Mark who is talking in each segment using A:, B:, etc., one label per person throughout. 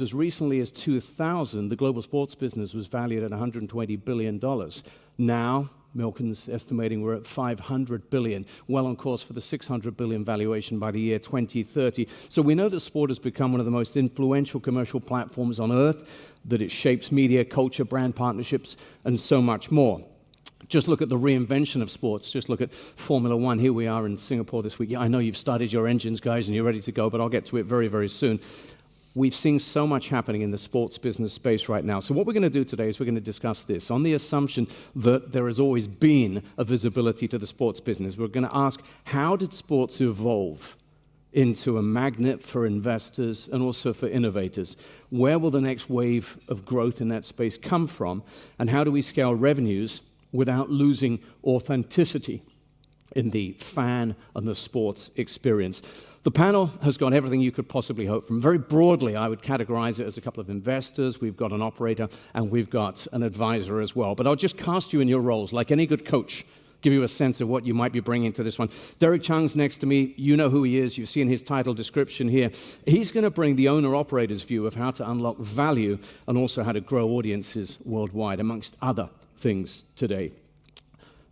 A: As recently as 2000, the global sports business was valued at $120 billion. Now, Milken's estimating we're at $500 billion, well on course for the $600 billion valuation by the year 2030. So we know that sport has become one of the most influential commercial platforms on earth, that it shapes media, culture, brand partnerships, and so much more. Just look at the reinvention of sports. Just look at Formula One. Here we are in Singapore this week. Yeah, I know you've started your engines, guys, and you're ready to go, but I'll get to it very, very soon. We've seen so much happening in the sports business space right now. So what we're going to do today is we're going to discuss this on the assumption that there has always been a visibility to the sports business. We're going to ask, how did sports evolve into a magnet for investors and also for innovators? Where will the next wave of growth in that space come from? And how do we scale revenues without losing authenticity in the fan and the sports experience? The panel has got everything you could possibly hope from. Very broadly, I would categorize it as a couple of investors. We've got an operator, and we've got an advisor as well. But I'll just cast you in your roles, like any good coach, give you a sense of what you might be bringing to this one. Derek Chang's next to me. You know who he is. You've seen his title description here. He's going to bring the owner-operator's view of how to unlock value and also how to grow audiences worldwide, amongst other things today.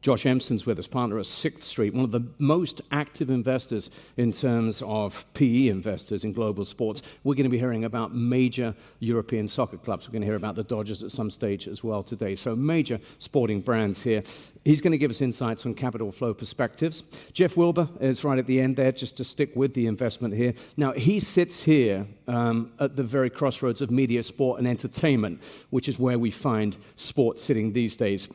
A: Josh Empson's with us, partner at 6th Street, one of the most active investors in terms of PE investors in global sports. We're going to be hearing about major European soccer clubs. We're going to hear about the Dodgers at some stage as well today. So major sporting brands here. He's going to give us insights on capital flow perspectives. Jeff Wilbur is right at the end there, just to stick with the investment here. Now, he sits here at the very crossroads of media, sport, and entertainment, which is where we find sport sitting these days.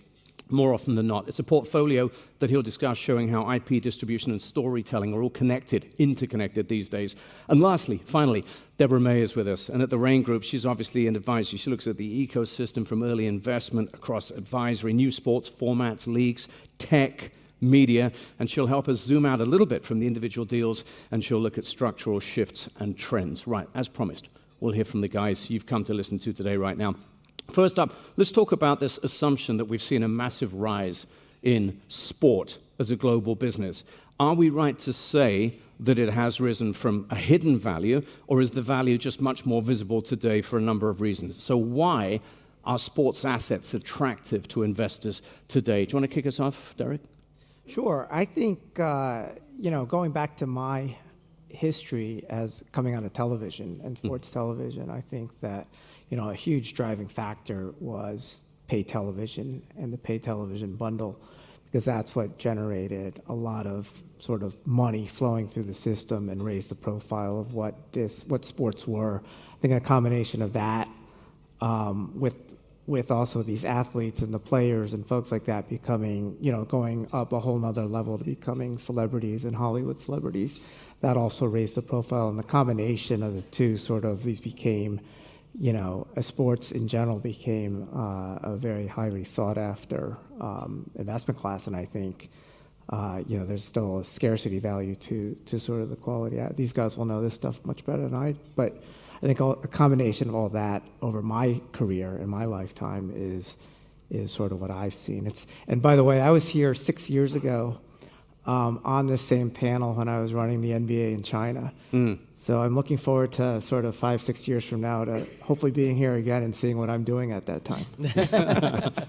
A: More often than not. It's a portfolio that he'll discuss showing how IP distribution and storytelling are all connected, interconnected these days. And lastly, finally, Deborah May is with us. And at the Rain Group, she's obviously an advisor. She looks at the ecosystem from early investment across advisory, new sports formats, leagues, tech, media, and she'll help us zoom out a little bit from the individual deals, and she'll look at structural shifts and trends. Right, as promised, we'll hear from the guys you've come to listen to today right now. First up, let's talk about this assumption that we've seen a massive rise in sport as a global business. Are we right to say that it has risen from a hidden value, or is the value just much more visible today for a number of reasons? So why are sports assets attractive to investors today? Do you want to kick us off, Derek?
B: Sure. I think, going back to my history as coming out of television and sports television, I think that a huge driving factor was pay television and the pay television bundle, because that's what generated a lot of sort of money flowing through the system and raised the profile of what sports were. I think a combination of that with also these athletes and the players and folks like that becoming, going up a whole nother level to becoming celebrities and Hollywood celebrities, that also raised the profile. And the combination of the two these became, sports in general became a very highly sought after investment class. And I think, there's still a scarcity value to sort of the quality. These guys will know this stuff much better than I, but I think a combination of all that over my career and my lifetime is sort of what I've seen. And by the way, I was here 6 years ago on this same panel when I was running the NBA in China. So I'm looking forward to sort of 5-6 years from now to hopefully being here again and seeing what I'm doing at that time.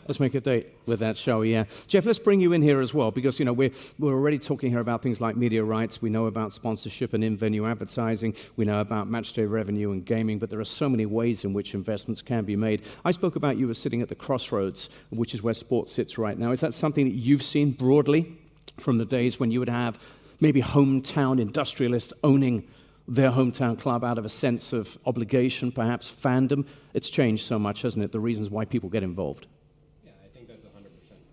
A: Let's make a date with that, shall we? Yeah. Jeff, let's bring you in here as well, because we're already talking here about things like media rights. We know about sponsorship and in-venue advertising. We know about matchday revenue and gaming, but there are so many ways in which investments can be made. I spoke about you as sitting at the crossroads, which is where sports sits right now. Is that something that you've seen broadly from the days when you would have maybe hometown industrialists owning their hometown club out of a sense of obligation, perhaps fandom? It's changed so much, hasn't it, the reasons why people get involved?
C: Yeah, I think that's 100%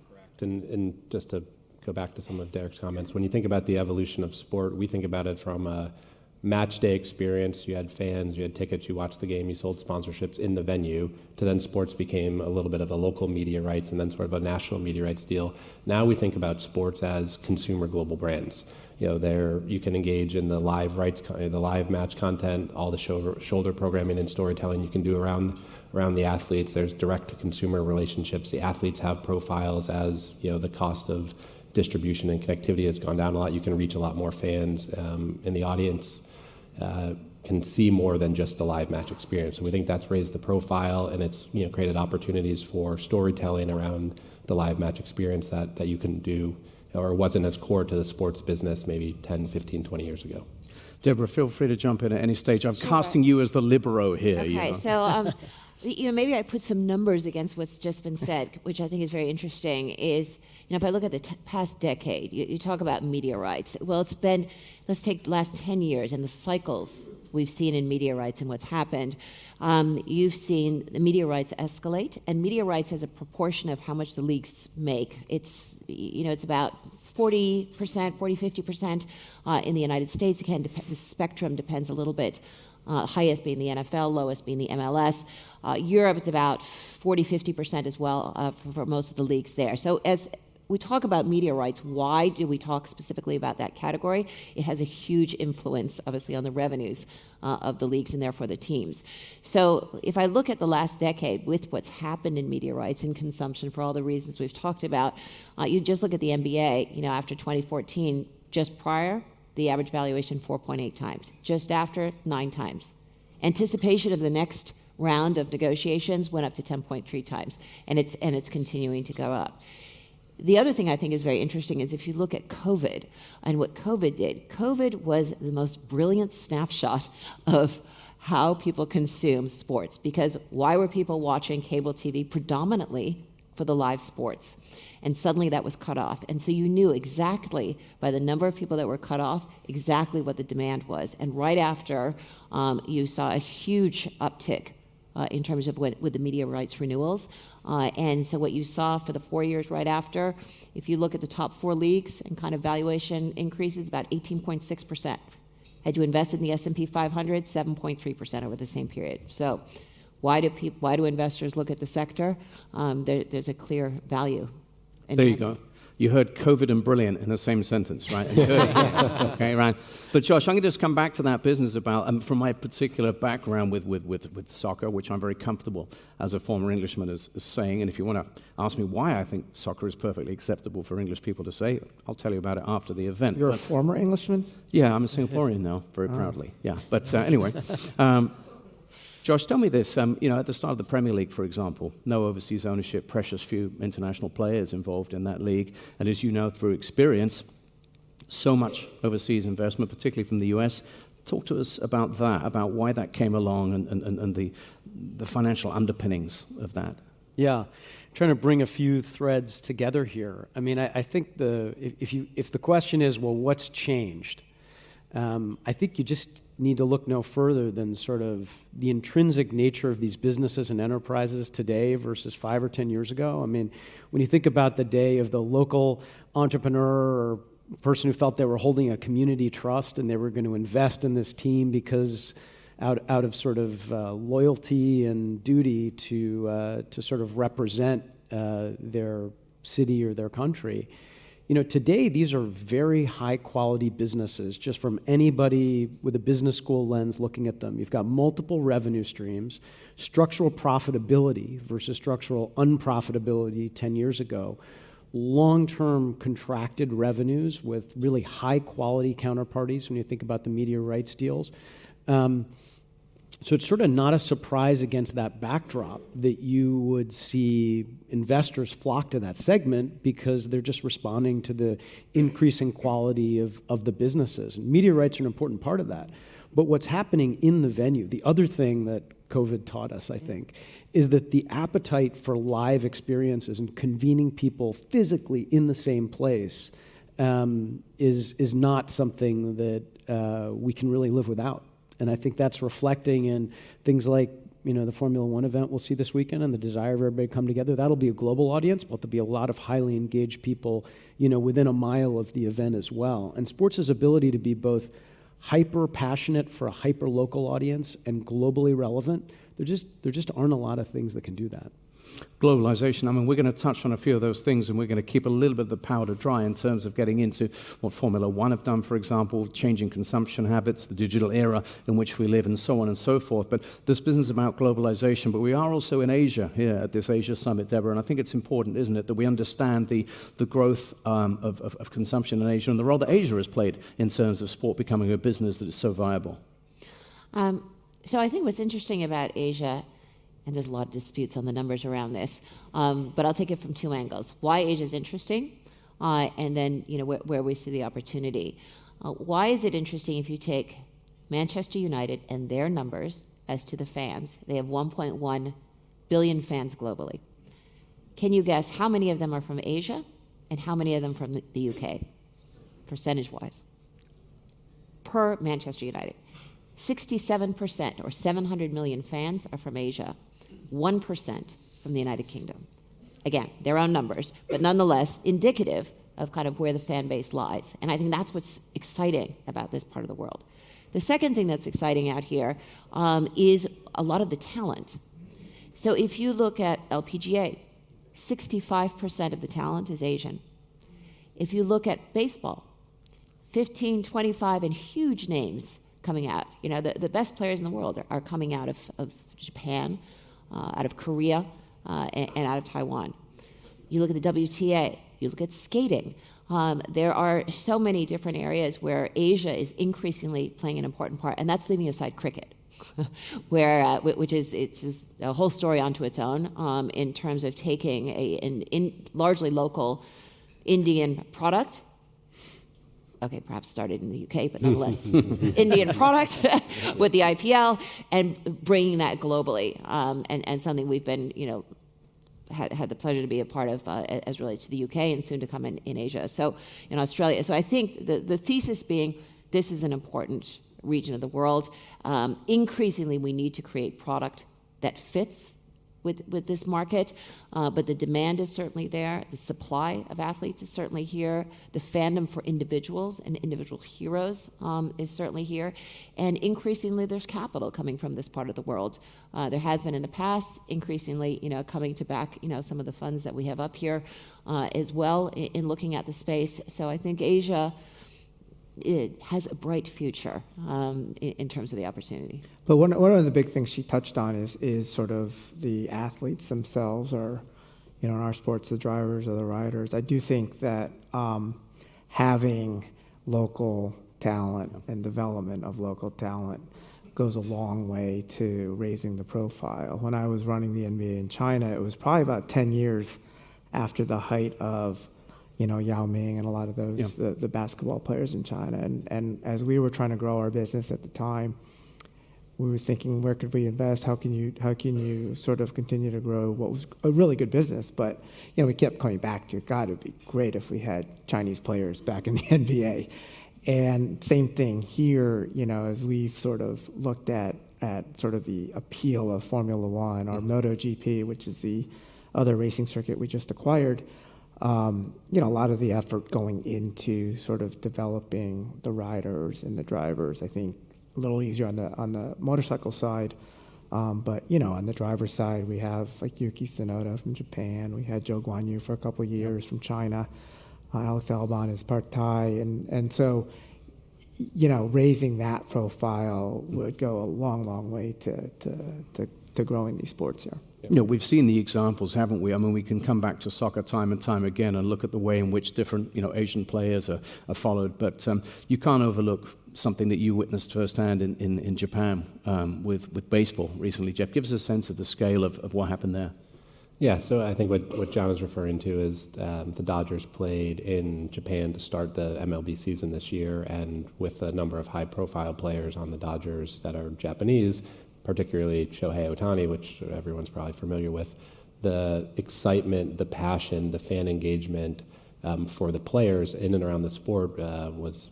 C: correct. And just to go back to some of Derek's comments, when you think about the evolution of sport, we think about it from a match day experience. You had fans, you had tickets, you watched the game, you sold sponsorships in the venue, to then sports became a little bit of a local media rights and then sort of a national media rights deal. Now we think about sports as consumer global brands. There you can engage in the live rights, the live match content, all the shoulder programming and storytelling you can do around the athletes. There's direct to consumer relationships. The athletes have profiles as the cost of distribution and connectivity has gone down a lot. You can reach a lot more fans in the audience. can see more than just the live match experience. So we think that's raised the profile, and it's created opportunities for storytelling around the live match experience that you couldn't do or wasn't as core to the sports business maybe 10, 15, 20 years ago.
A: Deborah, feel free to jump in at any stage. I'm casting you as the libero here.
D: Okay, so maybe I put some numbers against what's just been said, which I think is very interesting, is, if I look at the past decade, you talk about media rights. Well, it's been, let's take the last 10 years and the cycles we've seen in media rights and what's happened. You've seen the media rights escalate, and media rights as a proportion of how much the leagues make. It's about 40%, 50% in the United States. Again, the spectrum depends a little bit. Highest being the NFL, lowest being the MLS. Europe, it's about 50% as well for most of the leagues there. So as we talk about media rights, why do we talk specifically about that category? It has a huge influence, obviously, on the revenues of the leagues and therefore the teams. So if I look at the last decade with what's happened in media rights and consumption for all the reasons we've talked about, you just look at the NBA, after 2014, just prior, the average valuation 4.8 times. Just after, 9 times. Anticipation of the next round of negotiations went up to 10.3 times, and it's continuing to go up. The other thing I think is very interesting is if you look at COVID and what COVID did, COVID was the most brilliant snapshot of how people consume sports, because why were people watching cable TV? Predominantly for the live sports. And suddenly that was cut off. And so you knew exactly, by the number of people that were cut off, exactly what the demand was. And right after, you saw a huge uptick in terms of with the media rights renewals. And so what you saw for the 4 years right after, if you look at the top 4 leagues and kind of valuation increases, about 18.6%. Had you invested in the S&P 500, 7.3% over the same period. So why do investors look at the sector? There's a clear value.
A: There you go. You heard COVID and brilliant in the same sentence, right? Okay, right. But Josh, I'm going to just come back to that business about, from my particular background with soccer, which I'm very comfortable as a former Englishman as saying, and if you want to ask me why I think soccer is perfectly acceptable for English people to say, I'll tell you about it after the event.
B: You're a former Englishman?
A: Yeah, I'm a Singaporean now, very proudly. Yeah, but anyway. Josh, tell me this, at the start of the Premier League, for example, no overseas ownership, precious few international players involved in that league, and as you know through experience, so much overseas investment, particularly from the US. Talk to us about that, about why that came along and the financial underpinnings of that.
E: Yeah, trying to bring a few threads together here. I mean, I think if the question is, well, what's changed? I think you just need to look no further than sort of the intrinsic nature of these businesses and enterprises today versus 5 or 10 years ago. I mean, when you think about the day of the local entrepreneur or person who felt they were holding a community trust and they were going to invest in this team because out of sort of loyalty and duty to sort of represent their city or their country. Today, these are very high-quality businesses, just from anybody with a business school lens looking at them. You've got multiple revenue streams, structural profitability versus structural unprofitability 10 years ago, long-term contracted revenues with really high-quality counterparties when you think about the media rights deals. So it's sort of not a surprise against that backdrop that you would see investors flock to that segment because they're just responding to the increasing quality of the businesses. And media rights are an important part of that. But what's happening in the venue, the other thing that COVID taught us, I think, is that the appetite for live experiences and convening people physically in the same place is not something that we can really live without. And I think that's reflecting in things like, the Formula One event we'll see this weekend and the desire of everybody to come together. That'll be a global audience, but there'll be a lot of highly engaged people, within a mile of the event as well. And sports' ability to be both hyper passionate for a hyper local audience and globally relevant, there just aren't a lot of things that can do that.
A: Globalization, I mean, we're going to touch on a few of those things and we're going to keep a little bit of the powder dry in terms of getting into what Formula One have done, for example, changing consumption habits, the digital era in which we live, and so on and so forth. But this business about globalization, but we are also in Asia here at this Asia Summit, Deborah, and I think it's important, isn't it, that we understand the growth of consumption in Asia and the role that Asia has played in terms of sport becoming a business that is so viable.
D: So I think what's interesting about Asia, and there's a lot of disputes on the numbers around this, but I'll take it from two angles. Why Asia is interesting, and then where we see the opportunity. Why is it interesting if you take Manchester United and their numbers as to the fans? They have 1.1 billion fans globally. Can you guess how many of them are from Asia and how many of them from the UK, percentage-wise? Per Manchester United. 67%, or 700 million fans, are from Asia. 1% from the United Kingdom. Again, their own numbers, but nonetheless indicative of kind of where the fan base lies. And I think that's what's exciting about this part of the world. The second thing that's exciting out here is a lot of the talent. So if you look at LPGA, 65% of the talent is Asian. If you look at baseball, 15, 25, and huge names coming out. The best players in the world are coming out of Japan, out of Korea, and out of Taiwan. You look at the WTA, you look at skating. There are so many different areas where Asia is increasingly playing an important part, and that's leaving aside cricket, which is a whole story unto its own in terms of taking a largely local Indian product. Okay, perhaps started in the UK, but nonetheless, Indian product with the IPL and bringing that globally, and something we've been, had the pleasure to be a part of as relates to the UK and soon to come in Asia, so in Australia. So I think the thesis being this is an important region of the world. Increasingly, we need to create product that fits with this market, but the demand is certainly there. The supply of athletes is certainly here. The fandom for individuals and individual heroes is certainly here. And increasingly, there's capital coming from this part of the world. There has been in the past, increasingly, coming to back, some of the funds that we have up here as well in looking at the space. So I think Asia, it has a bright future in terms of the opportunity.
B: But one of the big things she touched on is sort of the athletes themselves, or in our sports, the drivers or the riders. I do think that having local talent and development of local talent goes a long way to raising the profile. When I was running the NBA in China, it was probably about 10 years after the height of Yao Ming and a lot of those, the basketball players in China. And as we were trying to grow our business at the time, we were thinking, where could we invest? How can you sort of continue to grow what was a really good business? But, we kept coming back to, God, it would be great if we had Chinese players back in the NBA. And same thing here, as we've sort of looked at sort of the appeal of Formula One or MotoGP, which is the other racing circuit we just acquired. A lot of the effort going into sort of developing the riders and the drivers. I think a little easier on the motorcycle side, but on the driver's side, we have like Yuki Tsunoda from Japan. We had Zhou Guanyu for a couple of years from China. Alex Albon is part Thai, and so raising that profile would go a long way to growing these sports here.
A: We've seen the examples, haven't we? I mean, we can come back to soccer time and time again and look at the way in which different, Asian players are followed. But you can't overlook something that you witnessed firsthand in Japan with baseball recently. Jeff, give us a sense of the scale of what happened there.
C: Yeah, so I think what John is referring to is the Dodgers played in Japan to start the MLB season this year, and with a number of high-profile players on the Dodgers that are Japanese, particularly Shohei Ohtani, which everyone's probably familiar with, the excitement, the passion, the fan engagement for the players in and around the sport was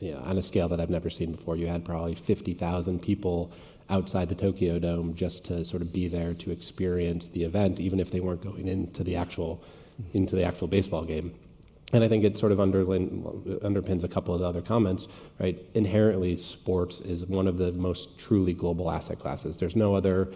C: on a scale that I've never seen before. You had probably 50,000 people outside the Tokyo Dome just to sort of be there to experience the event, even if they weren't going into the actual baseball game. And I think it sort of underpins a couple of the other comments, right? Inherently, sports is one of the most truly global asset classes. There's no other,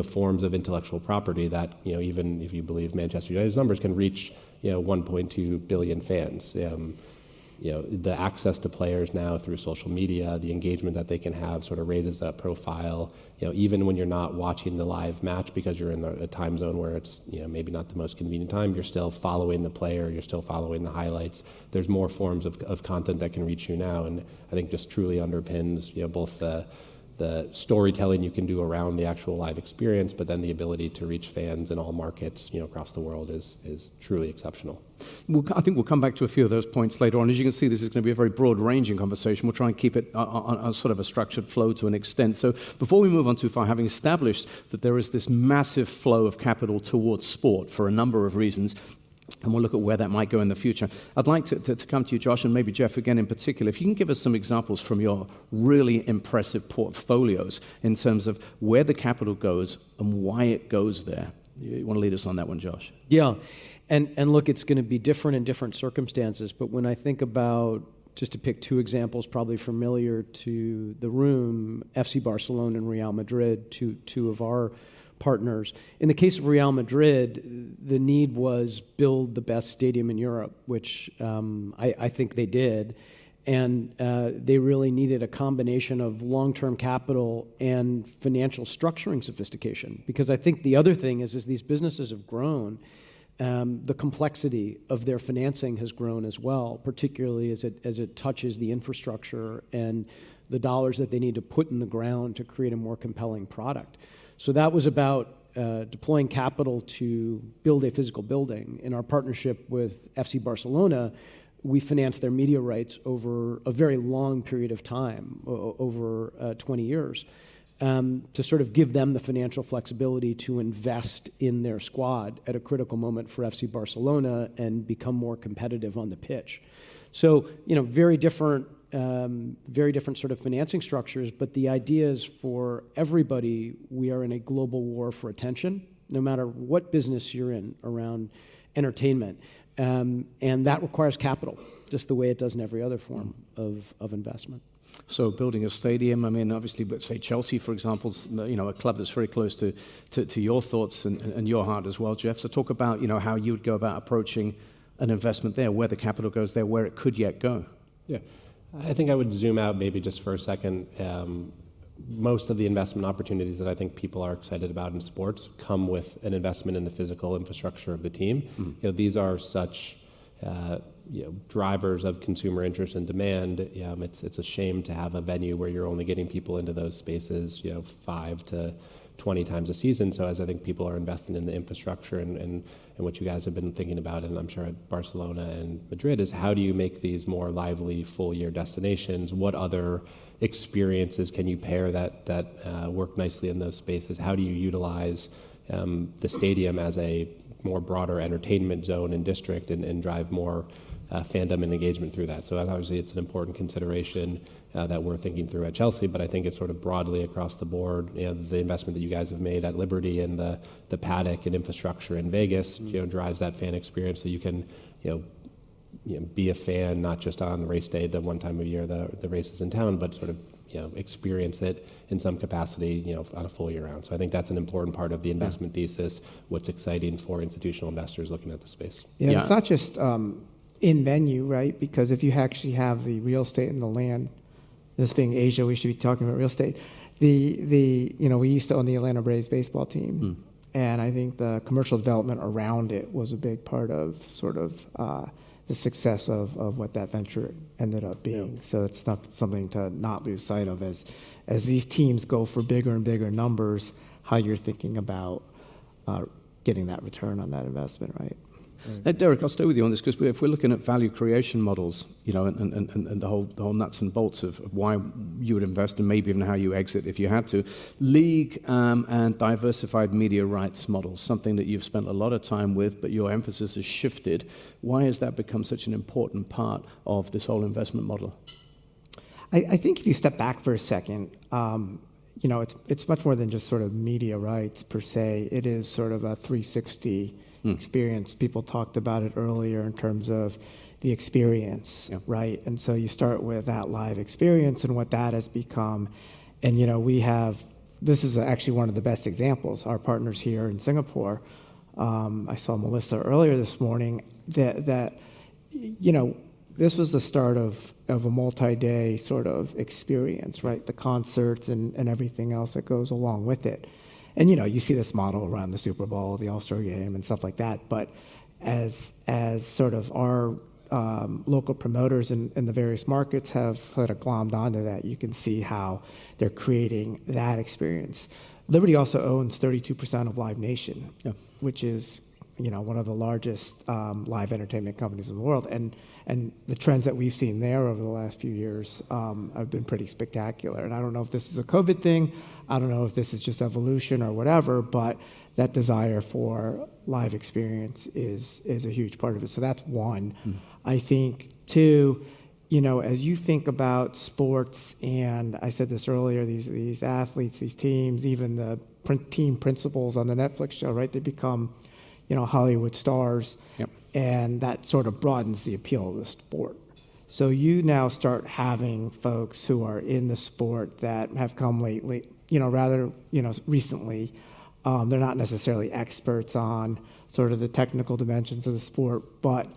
C: forms of intellectual property that, even if you believe Manchester United's numbers, can reach, 1.2 billion fans. The access to players now through social media, the engagement that they can have sort of raises that profile. Even when you're not watching the live match because you're in a time zone where it's maybe not the most convenient time, you're still following the player, you're still following the highlights. There's more forms of content that can reach you now, and I think just truly underpins both the the storytelling you can do around the actual live experience, but then the ability to reach fans in all markets, across the world is truly exceptional.
A: I think we'll come back to a few of those points later on. As you can see, this is going to be a very broad-ranging conversation. We'll try and keep it on sort of a structured flow to an extent. So before we move on too far, having established that there is this massive flow of capital towards sport for a number of reasons, and we'll look at where that might go in the future. I'd like to come to you, Josh, and maybe Jeff again in particular. If you can give us some examples from your really impressive portfolios in terms of where the capital goes and why it goes there. You want to lead us on that one, Josh?
E: Yeah, and look, it's going to be different in different circumstances, but when I think about, just to pick two examples probably familiar to the room, FC Barcelona and Real Madrid, two of our partners. In the case of Real Madrid, the need was build the best stadium in Europe, which I think they did. And they really needed a combination of long-term capital and financial structuring sophistication. Because I think the other thing is, as these businesses have grown, the complexity of their financing has grown as well, particularly as it touches the infrastructure and the dollars that they need to put in the ground to create a more compelling product. So that was about deploying capital to build a physical building. In our partnership with FC Barcelona, we financed their media rights over a very long period of time, over 20 years, to sort of give them the financial flexibility to invest in their squad at a critical moment for FC Barcelona and become more competitive on the pitch. So, very different sort of financing structures, but the idea is for everybody, we are in a global war for attention, no matter what business you're in around entertainment. And that requires capital, just the way it does in every other form of investment.
A: So building a stadium, I mean, obviously, but say Chelsea, for example, is, a club that's very close to your thoughts and your heart as well, Jeff. So talk about, how you would go about approaching an investment there, where the capital goes there, where it could yet go.
C: Yeah. I think I would zoom out maybe just for a second. Most of the investment opportunities that I think people are excited about in sports come with an investment in the physical infrastructure of the team. Mm-hmm. These are such drivers of consumer interest and demand. It's a shame to have a venue where you're only getting people into those spaces 5 to 20 times a season. So as I think people are investing in the infrastructure and what you guys have been thinking about, and I'm sure at Barcelona and Madrid, is how do you make these more lively full-year destinations? What other experiences can you pair that work nicely in those spaces? How do you utilize the stadium as a more broader entertainment zone and district and drive more fandom and engagement through that? So obviously it's an important consideration that we're thinking through at Chelsea, but I think it's sort of broadly across the board. The investment that you guys have made at Liberty and the paddock and infrastructure in Vegas, drives that fan experience so you can, be a fan not just on race day, the one time a year the races in town, but sort of experience it in some capacity, on a full year round. So I think that's an important part of the investment thesis. What's exciting for institutional investors looking at the space.
B: Yeah. It's not just in venue, right? Because if you actually have the real estate and the land. This being Asia, we should be talking about real estate. We used to own the Atlanta Braves baseball team, and I think the commercial development around it was a big part of sort of the success of what that venture ended up being. Yeah. So it's not something to not lose sight of as these teams go for bigger and bigger numbers, how you're thinking about getting that return on that investment, right?
A: Derek, I'll stay with you on this because if we're looking at value creation models, and the whole nuts and bolts of why you would invest and maybe even how you exit if you had to, league and diversified media rights models, something that you've spent a lot of time with, but your emphasis has shifted. Why has that become such an important part of this whole investment model?
B: I think if you step back for a second, it's much more than just sort of media rights per se. It is sort of a 360 experience. People talked about it earlier in terms of the experience, right? And so you start with that live experience and what that has become. And, this is actually one of the best examples. Our partners here in Singapore, I saw Melissa earlier this morning, that this was the start of a multi-day sort of experience, right? The concerts and everything else that goes along with it. And, you see this model around the Super Bowl, the All-Star Game, and stuff like that. But as sort of our local promoters in the various markets have sort of glommed onto that. You can see how they're creating that experience. Liberty also owns 32% of Live Nation, which is one of the largest live entertainment companies in the world. And the trends that we've seen there over the last few years have been pretty spectacular. And I don't know if this is a COVID thing. I don't know if this is just evolution or whatever, but that desire for live experience is a huge part of it. So that's one. I think two, as you think about sports, and I said this earlier, these athletes, these teams, even the team principals on the Netflix show, right? They become, Hollywood stars.
A: Yep.
B: And that sort of broadens the appeal of the sport. So you now start having folks who are in the sport that have come lately, recently. They're not necessarily experts on sort of the technical dimensions of the sport, but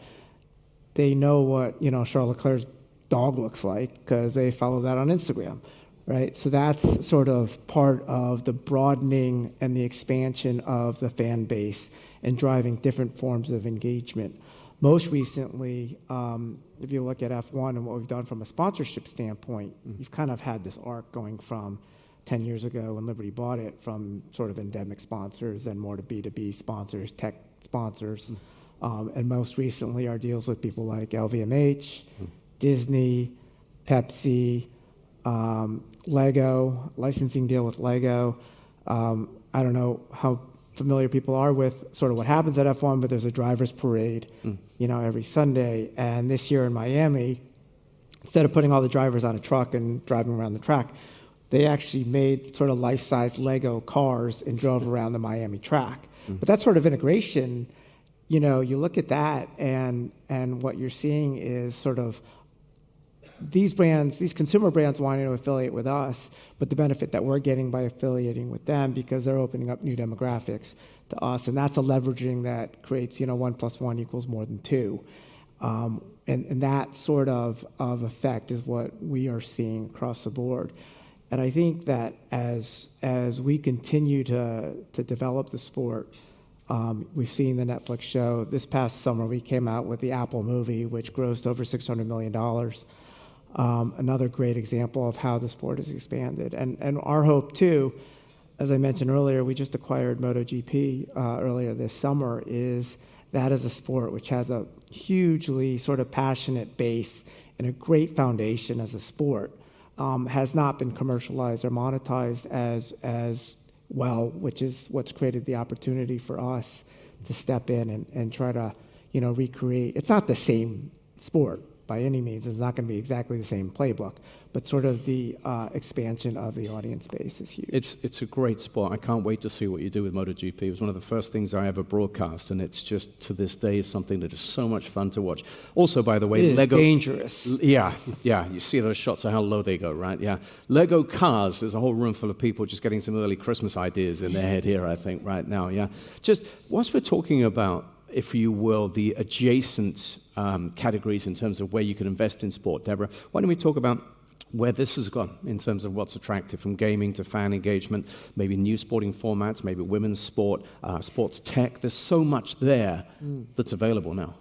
B: they know what, Charles Leclerc's dog looks like because they follow that on Instagram, right? So that's sort of part of the broadening and the expansion of the fan base and driving different forms of engagement. Most recently, if you look at F1 and what we've done from a sponsorship standpoint, you've kind of had this arc going from 10 years ago when Liberty bought it, from sort of endemic sponsors and more to B2B sponsors, tech sponsors. And most recently, our deals with people like LVMH, Disney, Pepsi, Lego, licensing deal with Lego. I don't know how familiar people are with sort of what happens at F1, but there's a driver's parade, every Sunday. And this year in Miami, instead of putting all the drivers on a truck and driving around the track, they actually made sort of life-size Lego cars and drove around the Miami track. But that sort of integration, you look at that and what you're seeing is sort of these consumer brands wanting to affiliate with us, but the benefit that we're getting by affiliating with them because they're opening up new demographics to us. And that's a leveraging that creates, 1 + 1 = more than 2. And that sort of effect is what we are seeing across the board. And I think that as we continue to develop the sport, we've seen the Netflix show. This past summer, we came out with the Apple movie, which grossed over $600 million. Another great example of how the sport has expanded. And our hope, too, as I mentioned earlier, we just acquired MotoGP earlier this summer, is that as a sport which has a hugely sort of passionate base and a great foundation as a sport, has not been commercialized or monetized as well, which is what's created the opportunity for us to step in and try to, recreate. It's not the same sport by any means. It's not going to be exactly the same playbook, but sort of the expansion of the audience base is huge.
A: It's a great sport. I can't wait to see what you do with MotoGP. It was one of the first things I ever broadcast, and it's just, to this day, something that is so much fun to watch. Also, by the way,
B: it is
A: Lego...
B: dangerous.
A: Yeah. You see those shots of how low they go, right? Yeah. Lego cars, there's a whole room full of people just getting some early Christmas ideas in their head here, I think, right now, yeah. Just, whilst we're talking about, if you will, the adjacent categories in terms of where you can invest in sport, Deborah, why don't we talk about where this has gone in terms of what's attractive, from gaming to fan engagement, maybe new sporting formats, maybe women's sport, sports tech. There's so much there that's available now.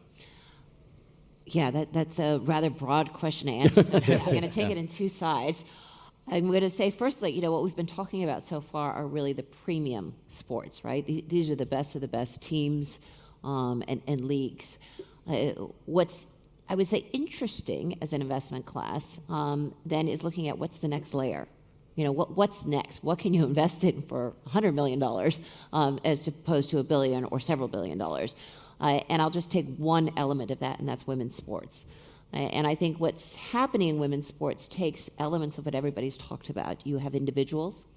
D: Yeah, that's a rather broad question to answer. So I'm going to take it in two sides. I'm going to say, firstly, what we've been talking about so far are really the premium sports, right? These are the best of the best teams and leagues. What's, I would say, interesting as an investment class then is looking at what's the next layer. What's next? What can you invest in for $100 million as opposed to $1 billion or several $billion? And I'll just take one element of that, and that's women's sports. And I think what's happening in women's sports takes elements of what everybody's talked about. You have individuals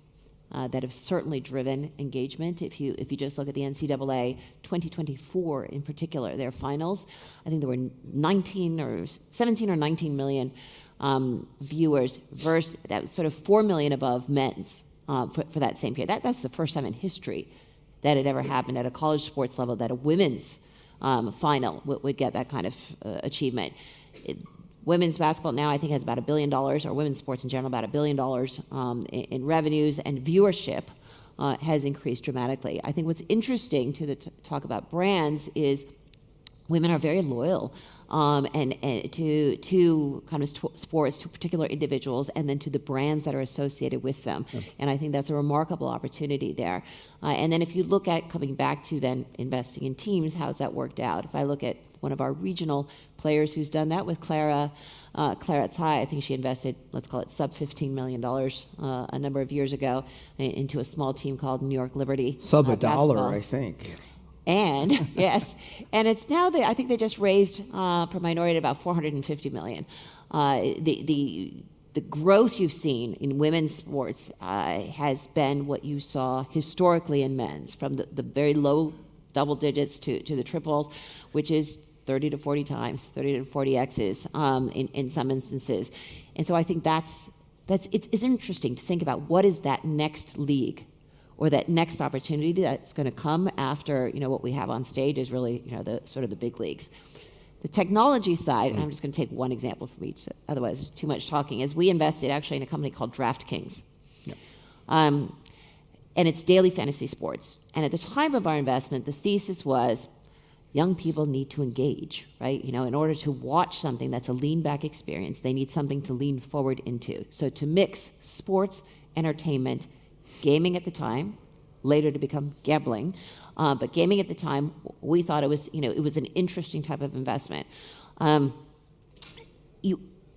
D: that have certainly driven engagement. If you just look at the NCAA 2024 in particular, their finals, I think there were 17 or 19 million viewers versus that was sort of 4 million above men's for that same period. That's the first time in history that it ever happened at a college sports level that a women's final would get that kind of achievement. Women's basketball now, I think, has about $1 billion, or women's sports in general, about $1 billion in revenues, and viewership has increased dramatically. I think what's interesting to talk about brands is women are very loyal and to kind of sports, to particular individuals, and then to the brands that are associated with them. Yeah. And I think that's a remarkable opportunity there. And then if you look at coming back to then investing in teams, how's that worked out? If I look at one of our regional players who's done that with Clara Tsai, I think she invested, let's call it sub $15 million a number of years ago into a small team called New York Liberty.
B: Sub $1, I think.
D: And yes, and it's now I think they just raised for minority about $450 million. The growth you've seen in women's sports has been what you saw historically in men's, from the very low double digits to the triples, which is 30 to 40 times, 30 to 40 X's in some instances. And so I think it's interesting to think about what is that next league or that next opportunity that's going to come after, what we have on stage is really, the sort of the big leagues. The technology side, and I'm just going to take one example from each, otherwise it's too much talking, is we invested actually in a company called DraftKings. Yep. And it's daily fantasy sports. And at the time of our investment, the thesis was young people need to engage, right? In order to watch something that's a lean back experience, they need something to lean forward into. So to mix sports, entertainment, gaming at the time, later to become gambling, but gaming at the time, we thought it was, it was an interesting type of investment.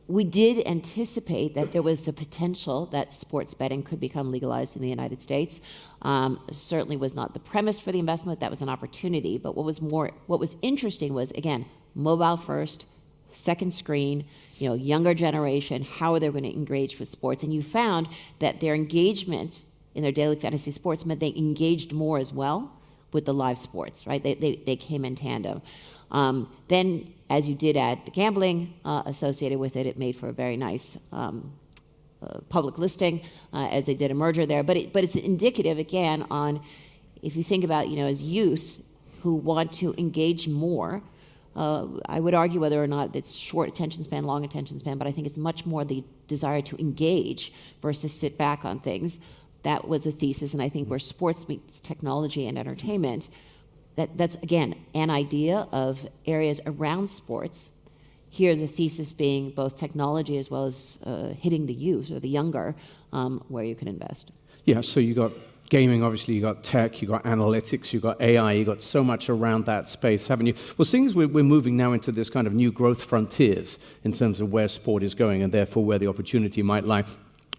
D: We did anticipate that there was the potential that sports betting could become legalized in the United States. Certainly was not the premise for the investment. That was an opportunity. But what was interesting was, again, mobile first, second screen, younger generation. How are they going to engage with sports? And you found that their engagement in their daily fantasy sports meant they engaged more as well with the live sports, right? They came in tandem. Then, as you did add the gambling associated with it, it made for a very nice public listing as they did a merger there. But it's indicative, again, on if you think about, as youth who want to engage more, I would argue whether or not it's short attention span, long attention span, but I think it's much more the desire to engage versus sit back on things. That was a thesis, and I think where sports meets technology and entertainment, that's, again, an idea of areas around sports. Here, the thesis being both technology as well as hitting the youth or the younger, where you can invest.
A: Yeah, so you got gaming, obviously, you got tech, you got analytics, you got AI, you got so much around that space, haven't you? Well, seeing as we're moving now into this kind of new growth frontiers in terms of where sport is going and therefore where the opportunity might lie,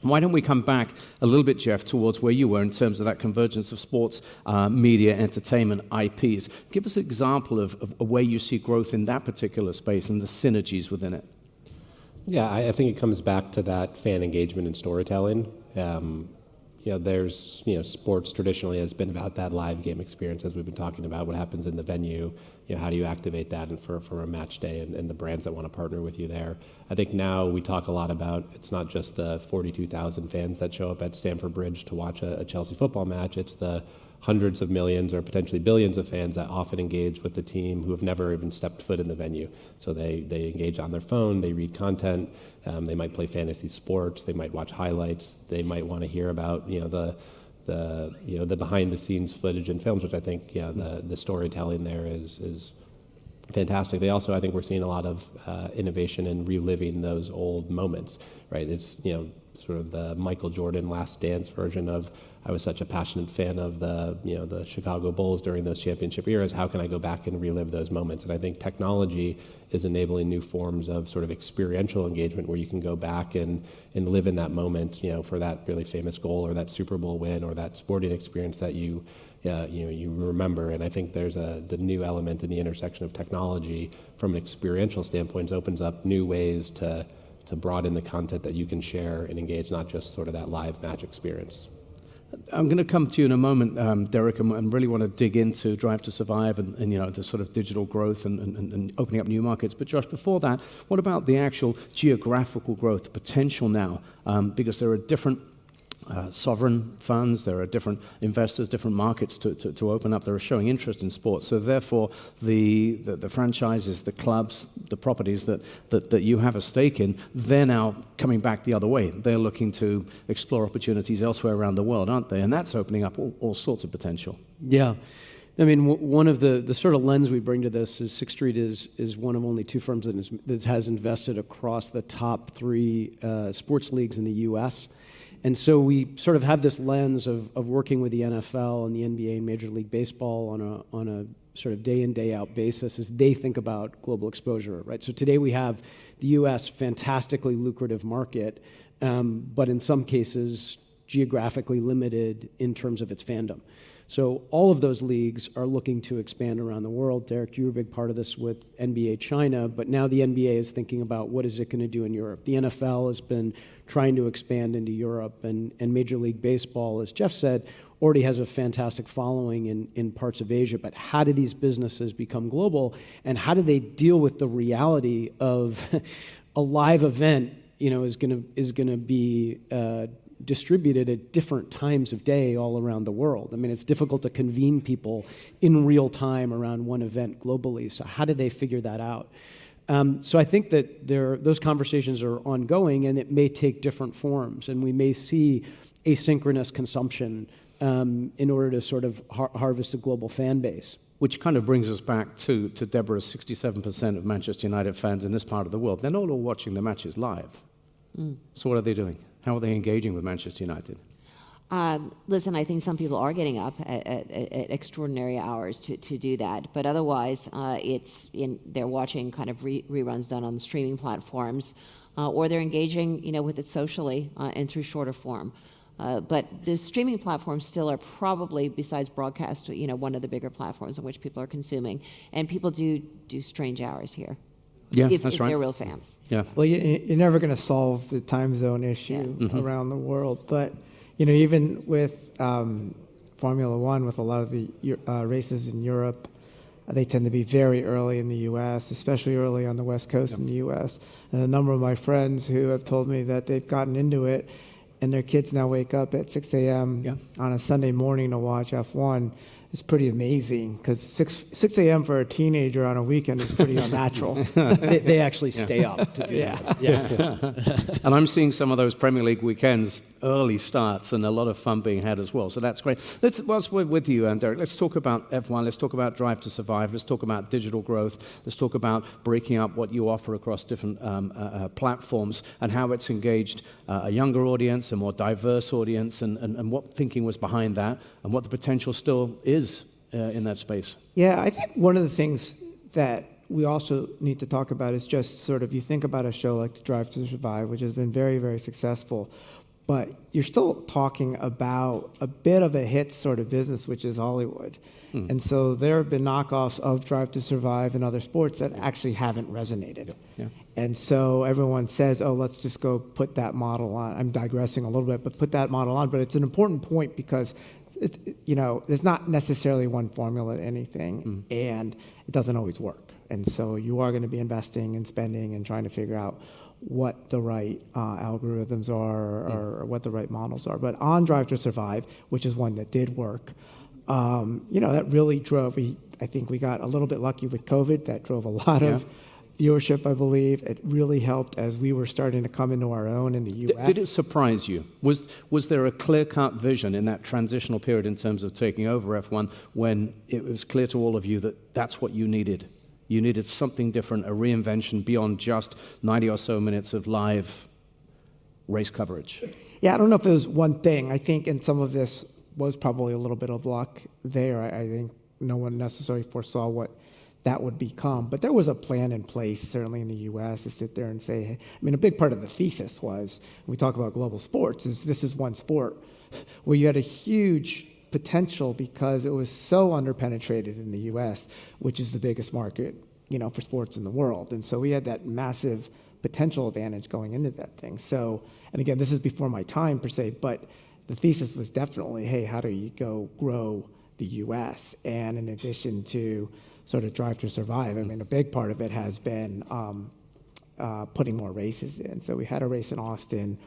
A: why don't we come back a little bit, Jeff, towards where you were in terms of that convergence of sports, media, entertainment, IPs. Give us an example of where you see growth in that particular space and the synergies within it.
C: Yeah, I think it comes back to that fan engagement and storytelling. There's, sports traditionally has been about that live game experience, as we've been talking about, what happens in the venue, how do you activate that and for a match day and the brands that want to partner with you there. I think now we talk a lot about, it's not just the 42,000 fans that show up at Stamford Bridge to watch a Chelsea football match, it's the hundreds of millions or potentially billions of fans that often engage with the team who have never even stepped foot in the venue. So they engage on their phone, they read content, they might play fantasy sports, they might watch highlights, they might want to hear about the behind the scenes footage and films, which I think the storytelling there is fantastic. They also, I think we're seeing a lot of innovation in reliving those old moments, right? It's sort of the Michael Jordan Last Dance version of, I was such a passionate fan of the Chicago Bulls during those championship eras. How can I go back and relive those moments? And I think technology is enabling new forms of sort of experiential engagement where you can go back and live in that moment, for that really famous goal or that Super Bowl win or that sporting experience that you remember. And I think there's the new element in the intersection of technology from an experiential standpoint opens up new ways to broaden the content that you can share and engage, not just sort of that live match experience.
A: I'm going to come to you in a moment, Derek, and really want to dig into Drive to Survive and the sort of digital growth and opening up new markets. But Josh, before that, what about the actual geographical growth potential now? Because there are different sovereign funds, there are different investors, different markets to open up that are showing interest in sports. So therefore, the franchises, the clubs, the properties that you have a stake in, they're now coming back the other way. They're looking to explore opportunities elsewhere around the world, aren't they? And that's opening up all sorts of potential.
E: Yeah. I mean, one of the sort of lens we bring to this is Sixth Street is one of only two firms that has invested across the top three sports leagues in the U.S. And so we sort of have this lens of working with the NFL and the NBA and Major League Baseball on a sort of day in, day out basis as they think about global exposure, right? So today we have the U.S. fantastically lucrative market, but in some cases geographically limited in terms of its fandom. So all of those leagues are looking to expand around the world. Derek, you were a big part of this with NBA China, but now the NBA is thinking about what is it going to do in Europe. The NFL has been trying to expand into Europe, and Major League Baseball, as Jeff said, already has a fantastic following in parts of Asia. But how do these businesses become global, and how do they deal with the reality of a live event, is going to be distributed at different times of day all around the world? I mean, it's difficult to convene people in real time around one event globally. So how do they figure that out? So I think that those conversations are ongoing, and it may take different forms, and we may see asynchronous consumption in order to sort of harvest a global fan base.
A: Which kind of brings us back to Deborah's 67% of Manchester United fans in this part of the world. They're not all watching the matches live. So what are they doing? How are they engaging with Manchester United?
D: Listen, I think some people are getting up at extraordinary hours to do that, but otherwise, they're watching kind of reruns done on the streaming platforms, or they're engaging, with it socially and through shorter form. But the streaming platforms still are probably, besides broadcast, one of the bigger platforms on which people are consuming, and people do strange hours here.
A: Yeah,
D: if
A: that's right.
D: they're real fans.
A: Yeah.
B: Well, you're never going to solve the time zone issue around the world. But, even with Formula One, with a lot of the races in Europe, they tend to be very early in the U.S., especially early on the West Coast in the U.S. And a number of my friends who have told me that they've gotten into it, and their kids now wake up at 6 a.m. On a Sunday morning to watch F1. It's pretty amazing, because 6 a.m. for a teenager on a weekend is pretty unnatural.
E: They actually stay up to do that. Yeah.
A: And I'm seeing some of those Premier League weekends, early starts, and a lot of fun being had as well. So that's great. Whilst we're with you, Derek, let's talk about F1. Let's talk about Drive to Survive. Let's talk about digital growth. Let's talk about breaking up what you offer across different platforms and how it's engaged a younger audience, a more diverse audience, and what thinking was behind that, and what the potential still is in that space.
B: Yeah, I think one of the things that we also need to talk about is just sort of, you think about a show like Drive to Survive, which has been very, very successful, but you're still talking about a bit of a hit sort of business, which is Hollywood. And so there have been knockoffs of Drive to Survive and other sports that actually haven't resonated.
A: Yeah.
B: And so everyone says, oh, let's just go put that model on. I'm digressing a little bit, but put that model on. But it's an important point, because there's not necessarily one formula to anything, and it doesn't always work. And so you are going to be investing and spending and trying to figure out what the right algorithms are, or what the right models are. But on Drive to Survive, which is one that did work, that really drove. I think we got a little bit lucky with COVID. That drove a lot of viewership, I believe. It really helped as we were starting to come into our own in the U.S.
A: Did it surprise you? Was there a clear-cut vision in that transitional period in terms of taking over F1 when it was clear to all of you that that's what you needed? You needed something different, a reinvention beyond just 90 or so minutes of live race coverage.
B: Yeah, I don't know if it was one thing. I think in some of this was probably a little bit of luck there. I think no one necessarily foresaw what that would become. But there was a plan in place, certainly in the U.S., to sit there and say, hey, a big part of the thesis was, when we talk about global sports, is this is one sport where you had a huge potential because it was so underpenetrated in the U.S., which is the biggest market, for sports in the world. And so we had that massive potential advantage going into that thing. So, and again, this is before my time per se, but the thesis was definitely, hey, how do you go grow the U.S.? And in addition to sort of Drive to Survive, a big part of it has been putting more races in. So we had a race in Austin,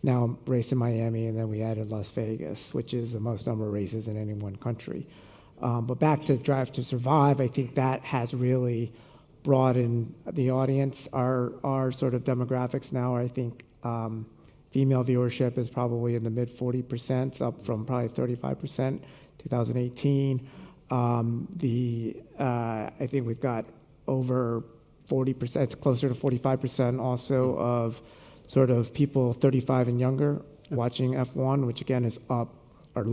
B: now a race in Miami, and then we added Las Vegas, which is the most number of races in any one country. But back to Drive to Survive, I think that has really broadened the audience. Our sort of demographics now, I think female viewership is probably in the mid 40%, up from probably 35% 2018. I think we've got over 40%, it's closer to 45% also of sort of people 35 and younger watching F1, which again is up or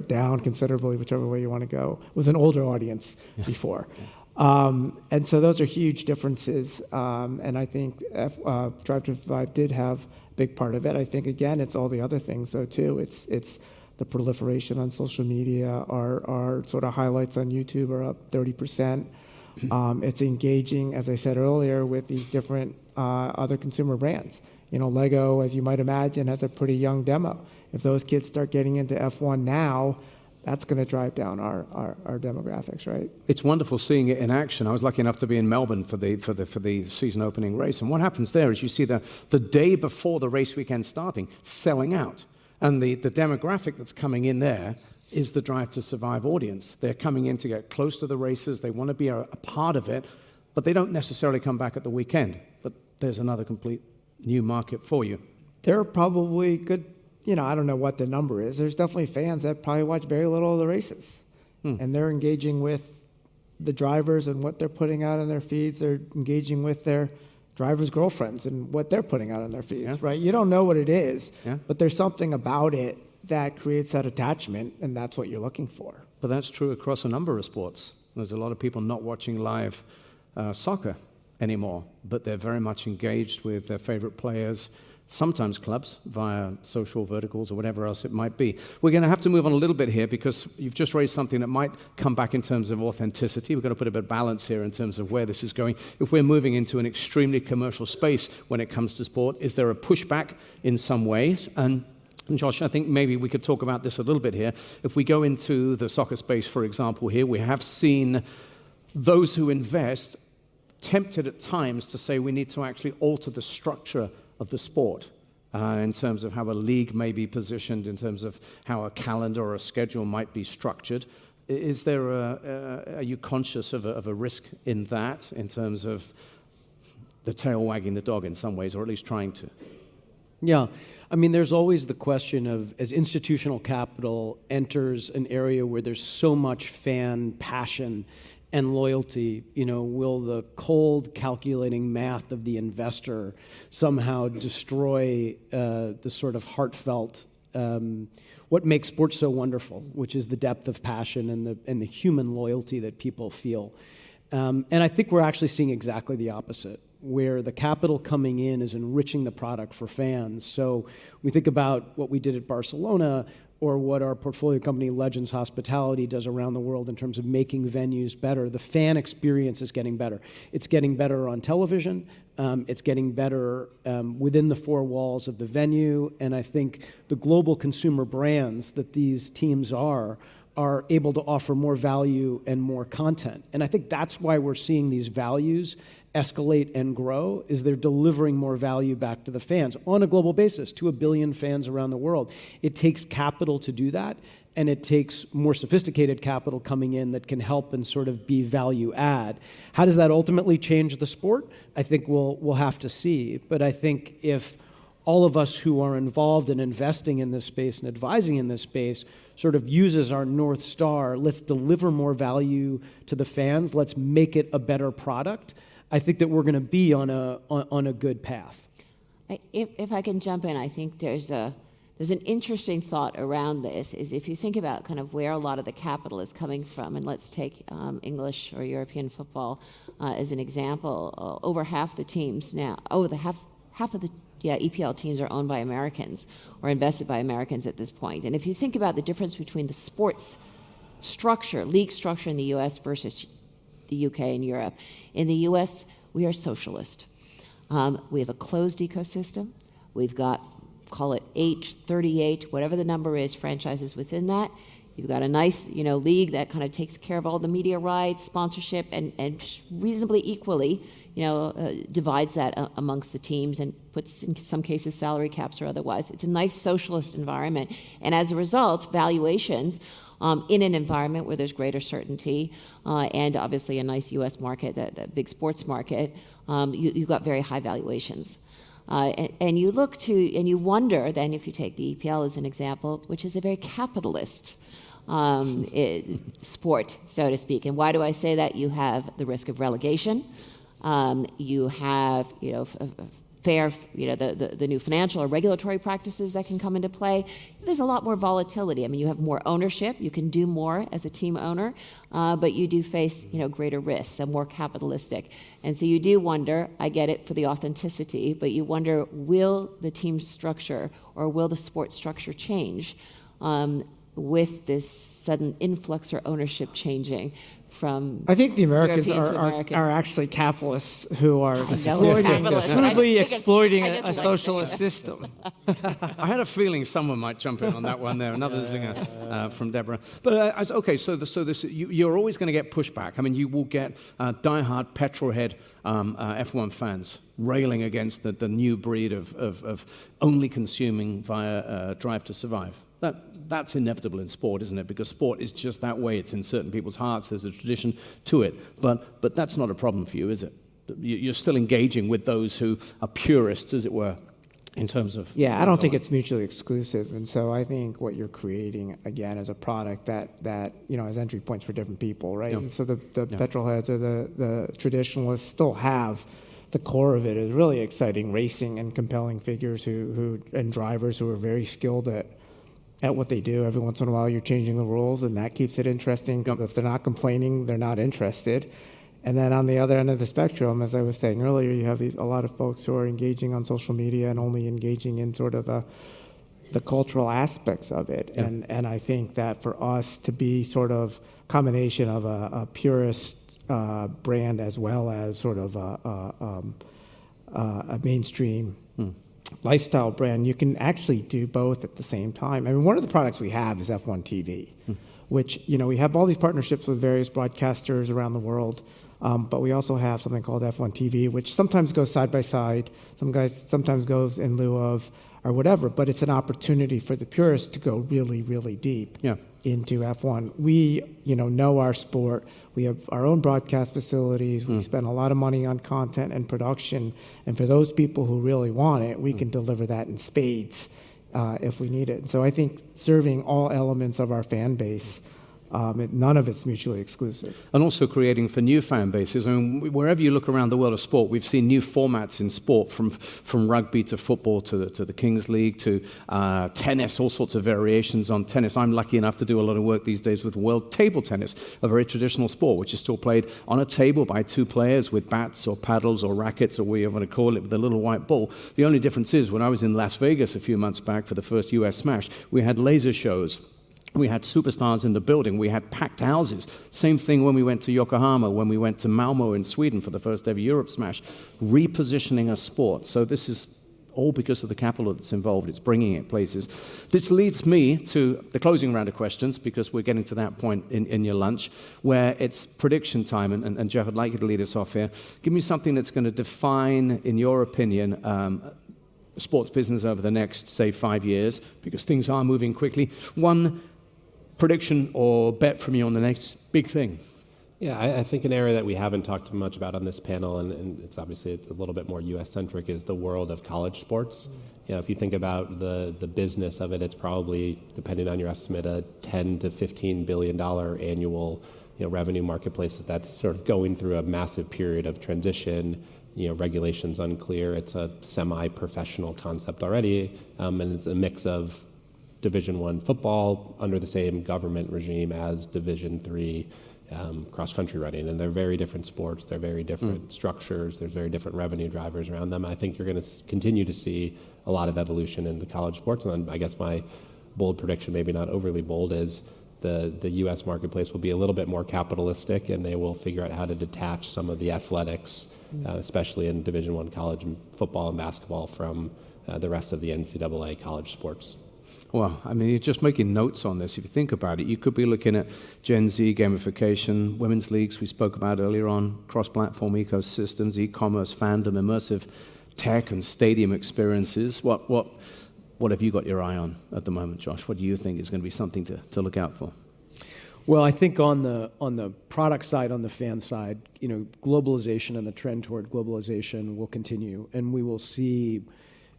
B: down considerably, whichever way you want to go. It was an older audience before. And so those are huge differences. And I think Drive to Survive did have a big part of it. I think, again, it's all the other things, though, too. It's the proliferation on social media. Our sort of highlights on YouTube are up 30%. It's engaging, as I said earlier, with these different other consumer brands. You know, Lego, as you might imagine, has a pretty young demo. If those kids start getting into F1 now, that's going to drive down our demographics, right?
A: It's wonderful seeing it in action. I was lucky enough to be in Melbourne for the season opening race, and what happens there is you see the day before the race weekend starting selling out, and the demographic that's coming in there is the Drive to Survive audience. They're coming in to get close to the races. They want to be a part of it, but they don't necessarily come back at the weekend. But there's another complete new market for you.
B: There are probably good, you know, I don't know what the number is. There's definitely fans that probably watch very little of the races. And they're engaging with the drivers and what they're putting out on their feeds. They're engaging with their drivers' girlfriends and what they're putting out on their feeds, right? You don't know what it is, but there's something about it that creates that attachment, and that's what you're looking for.
A: But that's true across a number of sports. There's a lot of people not watching live soccer anymore, but they're very much engaged with their favorite players, sometimes clubs via social verticals or whatever else it might be. We're going to have to move on a little bit here because you've just raised something that might come back in terms of authenticity. We've got to put a bit of balance here in terms of where this is going. If we're moving into an extremely commercial space when it comes to sport, is there a pushback in some ways? And Josh, I think maybe we could talk about this a little bit here. If we go into the soccer space, for example, here, we have seen those who invest tempted at times to say we need to actually alter the structure of the sport in terms of how a league may be positioned, in terms of how a calendar or a schedule might be structured. Is there are you conscious of a risk in that, in terms of the tail wagging the dog in some ways, or at least trying to?
E: Yeah. I mean, there's always the question of, as institutional capital enters an area where there's so much fan passion and loyalty, you know, will the cold, calculating math of the investor somehow destroy the sort of heartfelt, what makes sports so wonderful, which is the depth of passion and the human loyalty that people feel. And I think we're actually seeing exactly the opposite, where the capital coming in is enriching the product for fans. So we think about what we did at Barcelona, or what our portfolio company Legends Hospitality does around the world in terms of making venues better. The fan experience is getting better. It's getting better on television. It's getting better within the four walls of the venue. And I think the global consumer brands that these teams are able to offer more value and more content. And I think that's why we're seeing these values escalate and grow, is they're delivering more value back to the fans on a global basis, to 1 billion fans around the world. It takes capital to do that, and it takes more sophisticated capital coming in that can help and sort of be value add. How does that ultimately change the sport? I think we'll have to see. But I think if all of us who are involved in investing in this space and advising in this space sort of uses our North Star, let's deliver more value to the fans, let's make it a better product, I think that we're going to be on a good path.
D: If I can jump in, I think there's an interesting thought around this, is if you think about kind of where a lot of the capital is coming from, and let's take English or European football as an example. Over half the teams now, half of the EPL teams are owned by Americans or invested by Americans at this point. And if you think about the difference between the sports structure, league structure in the U.S. versus the UK and Europe. In the US, we are socialist. We have a closed ecosystem. We've got, call it 38, whatever the number is, franchises within that. You've got a nice, league that kind of takes care of all the media rights, sponsorship, and reasonably equally, divides that amongst the teams and puts, in some cases, salary caps or otherwise. It's a nice socialist environment. And as a result, valuations in an environment where there's greater certainty and obviously a nice U.S. market, that big sports market, you've got very high valuations. And you look to, and you wonder then, if you take the EPL as an example, which is a very capitalist sport, so to speak. And why do I say that? You have the risk of relegation. You have, fair, the new financial or regulatory practices that can come into play. There's a lot more volatility. I mean, you have more ownership. You can do more as a team owner, but you do face, greater risks and more capitalistic. And so you do wonder, I get it for the authenticity, but you wonder, will the team structure or will the sport structure change with this sudden influx or ownership changing from
B: I think the Americans
D: European to
B: are
D: Americans?
B: actually capitalists who are
D: Capitalists.
B: crudely
D: I just
B: exploiting
D: like
B: a
D: saying
B: socialist
D: that.
B: system.
A: I had a feeling someone might jump in on that one there. Another zinger from Deborah. But okay, so you're always going to get pushback. I mean, you will get diehard petrolhead F1 fans railing against the new breed of only consuming via Drive to Survive. That's inevitable in sport, isn't it? Because sport is just that way. It's in certain people's hearts. There's a tradition to it. But that's not a problem for you, is it? You're still engaging with those who are purists, as it were, in terms of...
B: Yeah, I don't think it's mutually exclusive. And so I think what you're creating, again, is a product that has entry points for different people, right?
A: Yeah.
B: And so the petrolheads or the traditionalists still have the core of it is really exciting racing and compelling figures and drivers who are very skilled at what they do. Every once in a while you're changing the rules, and that keeps it interesting, because if they're not complaining, they're not interested. And then on the other end of the spectrum, as I was saying earlier, you have a lot of folks who are engaging on social media and only engaging in sort of the cultural aspects of it.
A: Yeah.
B: And I think that for us to be sort of combination of a purist brand as well as sort of a mainstream lifestyle brand, you can actually do both at the same time. I mean, one of the products we have is F1 TV, which, we have all these partnerships with various broadcasters around the world, but we also have something called F1 TV, which sometimes goes side by side, sometimes goes in lieu of, or whatever, but it's an opportunity for the purists to go really, really deep into F1. We, know our sport. We have our own broadcast facilities. We spend a lot of money on content and production. And for those people who really want it, we can deliver that in spades if we need it. And so I think serving all elements of our fan base, none of it's mutually exclusive.
A: And also creating for new fan bases. I mean, wherever you look around the world of sport, we've seen new formats in sport, from rugby to football to the Kings League to tennis, all sorts of variations on tennis. I'm lucky enough to do a lot of work these days with world table tennis, a very traditional sport, which is still played on a table by two players with bats or paddles or rackets or whatever you want to call it, with a little white ball. The only difference is, when I was in Las Vegas a few months back for the first US Smash, we had laser shows. We had superstars in the building. We had packed houses. Same thing when we went to Yokohama, when we went to Malmo in Sweden for the first ever Europe Smash, repositioning a sport. So this is all because of the capital that's involved. It's bringing it places. This leads me to the closing round of questions, because we're getting to that point in your lunch, where it's prediction time. And Jeff, I'd like you to lead us off here. Give me something that's going to define, in your opinion, sports business over the next, say, 5 years, because things are moving quickly. One prediction or bet from you on the next big thing.
C: Yeah, I think an area that we haven't talked much about on this panel, and it's obviously a little bit more U.S.-centric, is the world of college sports. If you think about the business of it, it's probably, depending on your estimate, a $10 to $15 billion annual revenue marketplace that's sort of going through a massive period of transition. Regulations unclear. It's a semi-professional concept already, and it's a mix of Division I football under the same government regime as Division III cross-country running. And they're very different sports. They're very different structures. There's very different revenue drivers around them. And I think you're going to continue to see a lot of evolution in the college sports. And I guess my bold prediction, maybe not overly bold, is the U.S. marketplace will be a little bit more capitalistic, and they will figure out how to detach some of the athletics, especially in Division I college football and basketball, from the rest of the NCAA college sports.
A: Well, I mean, you're just making notes on this. If you think about it, you could be looking at Gen Z, gamification, women's leagues we spoke about earlier on, cross-platform ecosystems, e-commerce, fandom, immersive tech, and stadium experiences. What have you got your eye on at the moment, Josh? What do you think is going to be something to look out for?
E: Well, I think on the product side, on the fan side, globalization and the trend toward globalization will continue, and we will see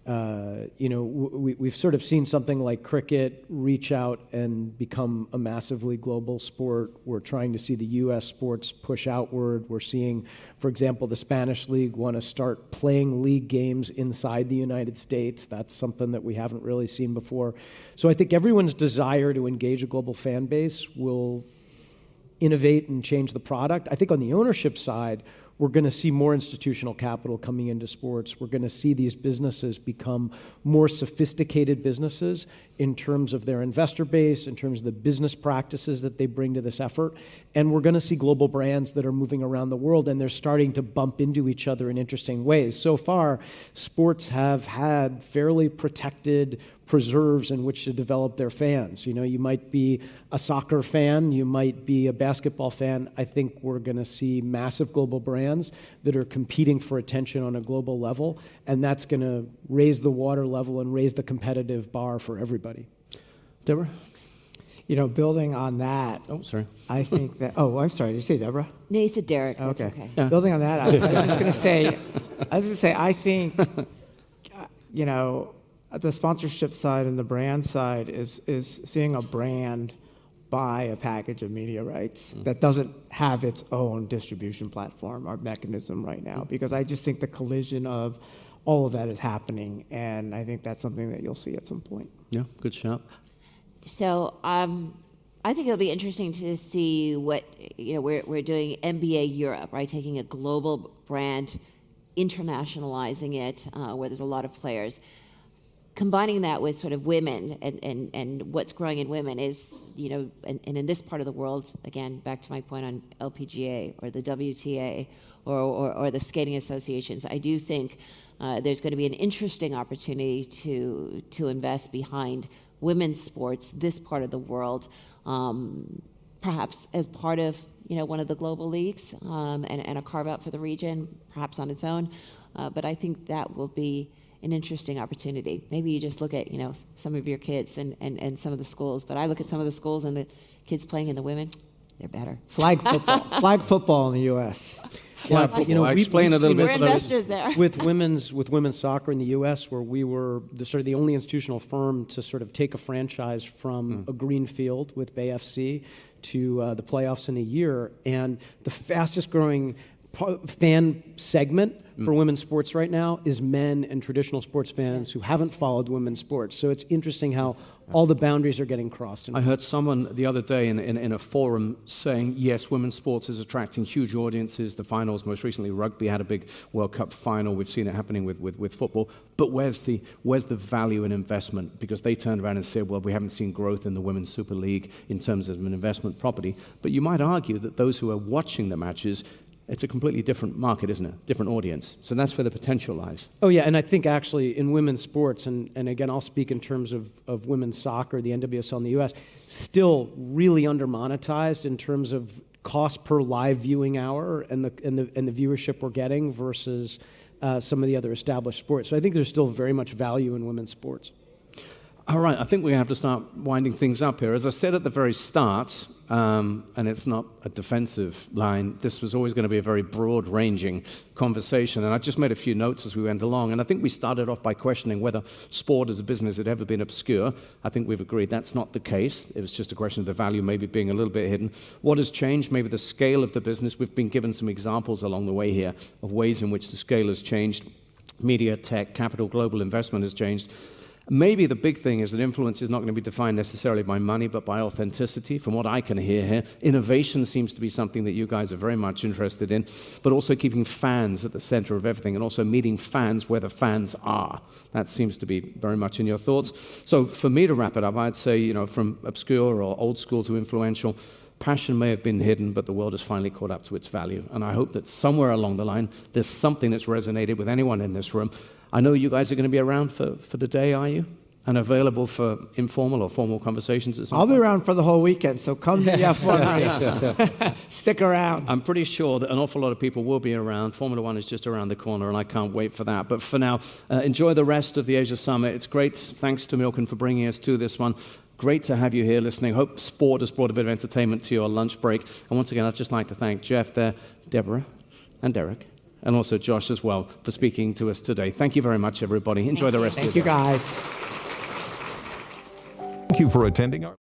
E: We've sort of seen something like cricket reach out and become a massively global sport. We're trying to see the U.S. sports push outward. We're seeing, for example, the Spanish league want to start playing league games inside the United States. That's something that we haven't really seen before. So I think everyone's desire to engage a global fan base will innovate and change the product. I think on the ownership side, we're going to see more institutional capital coming into sports. We're going to see these businesses become more sophisticated businesses in terms of their investor base, in terms of the business practices that they bring to this effort. And we're going to see global brands that are moving around the world, and they're starting to bump into each other in interesting ways. So far, sports have had fairly protected preserves in which to develop their fans. You might be a soccer fan, you might be a basketball fan. I think we're going to see massive global brands that are competing for attention on a global level, and that's going to raise the water level and raise the competitive bar for everybody.
A: Deborah?
B: Building on that.
A: Oh, sorry.
B: I think that. Oh, I'm sorry. Did you say Deborah?
D: No, you said Derek. That's okay.
A: Yeah.
B: Building on that, I was just going to say. I think, the sponsorship side and the brand side is seeing a brand buy a package of media rights that doesn't have its own distribution platform or mechanism right now, because I just think the collision of all of that is happening, and I think that's something that you'll see at some point.
A: Yeah, good shout.
D: So I think it'll be interesting to see what, we're doing NBA Europe, right? Taking a global brand, internationalizing it, where there's a lot of players. Combining that with sort of women and what's growing in women is, and in this part of the world, again, back to my point on LPGA or the WTA or the skating associations, I do think there's going to be an interesting opportunity to invest behind women's sports, this part of the world, perhaps as part of one of the global leagues, and a carve out for the region, perhaps on its own. But I think that will be an interesting opportunity. Maybe you just look at some of your kids and some of the schools, but I look at some of the schools and the kids playing in the women, they're better.
B: Flag football in the U.S.
E: Yeah,
A: explain a little bit.
D: We're investors there.
E: with women's soccer in the U.S., where we were the only institutional firm to sort of take a franchise from a green field with Bay FC to the playoffs in a year, and the fastest growing fan segment for women's sports right now is men and traditional sports fans who haven't followed women's sports. So it's interesting how all the boundaries are getting crossed.
A: I heard someone the other day in a forum saying, yes, women's sports is attracting huge audiences. The finals, most recently rugby had a big World Cup final. We've seen it happening with football. But where's the value in investment? Because they turned around and said, well, we haven't seen growth in the Women's Super League in terms of an investment property. But you might argue that those who are watching the matches, it's a completely different market, isn't it? Different audience. So that's where the potential lies.
E: Oh, yeah, and I think actually in women's sports, and again, I'll speak in terms of women's soccer, the NWSL in the U.S., still really under-monetized in terms of cost per live viewing hour and the viewership we're getting versus some of the other established sports. So I think there's still very much value in women's sports.
A: All right, I think we have to start winding things up here. As I said at the very start, and it's not a defensive line, this was always going to be a very broad-ranging conversation, and I just made a few notes as we went along, and I think we started off by questioning whether sport as a business had ever been obscure. I think we've agreed that's not the case. It was just a question of the value maybe being a little bit hidden. What has changed? Maybe the scale of the business. We've been given some examples along the way here of ways in which the scale has changed. Media, tech, capital, global investment has changed. Maybe the big thing is that influence is not going to be defined necessarily by money, but by authenticity. From what I can hear here, innovation seems to be something that you guys are very much interested in, but also keeping fans at the center of everything and also meeting fans where the fans are. That seems to be very much in your thoughts. So for me to wrap it up, I'd say, from obscure or old school to influential, passion may have been hidden, but the world has finally caught up to its value. And I hope that somewhere along the line, there's something that's resonated with anyone in this room. I know you guys are going to be around for the day, are you? And available for informal or formal conversations at some point?
B: I'll be around for the whole weekend, so come to the F1 race. Stick around.
A: I'm pretty sure that an awful lot of people will be around. Formula One is just around the corner, and I can't wait for that. But for now, enjoy the rest of the Asia Summit. It's great. Thanks to Milken for bringing us to this one. Great to have you here listening. Hope sport has brought a bit of entertainment to your lunch break. And once again, I'd just like to thank Jeff there, Deborah, and Derek. and also Josh as well for speaking to us today. Thank you very much, everybody. Enjoy the rest of
B: Thank
A: your
B: you,
A: day.
B: guys.
F: Thank you for attending our